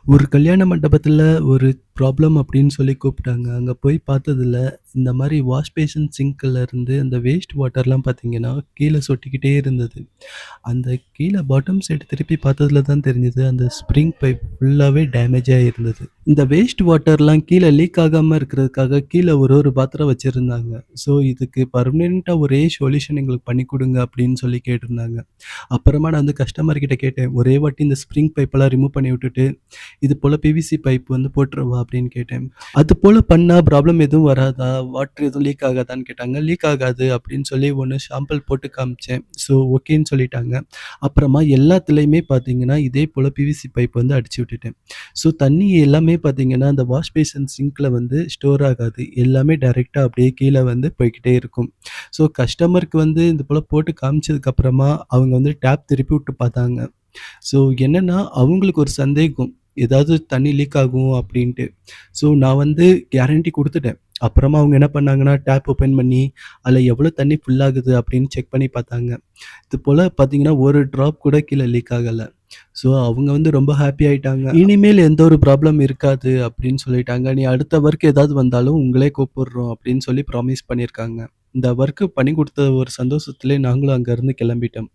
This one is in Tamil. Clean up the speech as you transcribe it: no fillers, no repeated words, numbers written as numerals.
ஒரு கல்யாண மண்டபத்துல ஒரு ப்ராப்ளம் அப்படின்னு சொல்லி கூப்பிட்டாங்க. அங்க போய் பார்த்ததுல, இந்த மாரி வாஷ் பேஷன் சிங்க்ல இருந்து அந்த வேஸ்ட் வாட்டர்லாம் பார்த்தீங்கன்னா, கீழ சொட்டிக்கிட்டே இருந்தது. அந்த கீழ பாட்டம் சைடு திருப்பி பார்த்ததுல தான் தெரிஞ்சது, அந்த ஸ்ப்ரிங் பைப் ஃபுல்லாவே டேமேஜ் ஆயிருந்தது. இந்த வேஸ்ட் வாட்டர்லாம் கீழ லீக் ஆகாம இருக்கிறதுக்காக கீழ ஒரு ஒரு பாத்திரம் வச்சிருந்தாங்க. ஸோ, இதுக்கு பெர்மனன்ட்டா ஒரே சொல்யூஷன் எங்களுக்கு பண்ணி குடுங்க அப்படின்னு சொல்லி கேட்டிருந்தாங்க. அப்புறமா நான் வந்து கஸ்டமர் கிட்ட கேட்டேன். ஒரே வாட்டி இந்த ஸ்ப்ரிங் பைப்பெல்லாம் ரிமூவ் பண்ணி விட்டுட்டு இது போல பிவிசி பைப் வந்து போட்டுறவா அப்படின்னு கேட்டேன். அது போல பண்ணா ப்ராப்ளம் எதுவும் வராதா? வாட்டர் எதுவும் லீக் ஆகாதான்னு கேட்டாங்க. லீக் ஆகாது அப்படின்னு சொல்லி ஒண்ணு சாம்பிள் போட்டு காமிச்சேன். ஸோ ஓகேன்னு சொல்லிட்டாங்க. அப்புறமா எல்லாத்துலயுமே பார்த்தீங்கன்னா, இதே போல பிவிசி பைப் வந்து அடிச்சு விட்டுட்டேன். ஸோ தண்ணி எல்லாமே பார்த்தீங்கன்னா, அந்த வாஷ் பேசின் சிங்க்ல வந்து ஸ்டோர் ஆகாது. எல்லாமே டைரக்ட்டா அப்படியே கீழ வந்து போய்க்கிட்டே இருக்கும். ஸோ கஸ்டமருக்கு வந்து இது போல போட்டு காமிச்சதுக்கு அப்புறமா, அவங்க வந்து டேப் திருப்பி விட்டு பார்த்தாங்க. ஸோ என்னன்னா, அவங்களுக்கு ஒரு சந்தேகம். ஏதாவது தண்ணி லீக் ஆகும் அப்டின்ட்டு. ஸோ நான் வந்து கேரண்டி குடுத்துட்டேன். அப்புறமா அவங்க என்ன பண்ணாங்கன்னா, டேப் ஓப்பன் பண்ணி, அதில எவ்வளோ தண்ணி ஃபுல் ஆகுது அப்டின்னு செக் பண்ணி பார்த்தாங்க. இது போல பார்த்தீங்கன்னா, ஒரு ட்ராப் கூட கீழ லீக் ஆகல. ஸோ அவங்க வந்து ரொம்ப ஹாப்பி ஆயிட்டாங்க. இனிமேல் எந்த ஒரு ப்ராப்ளம் இருக்காது அப்டின்னு சொல்லிட்டாங்க. "நீ அடுத்த ஒர்க் ஏதாவது வந்தாலும் உங்களே கூப்பிடுறோம்" அப்டின்னு சொல்லி ப்ராமிஸ் பண்ணியிருக்காங்க. இந்த ஒர்க் பண்ணி குடுத்த ஒரு சந்தோஷத்திலே நாங்களும் அங்கருந்து கிளம்பிட்டோம்.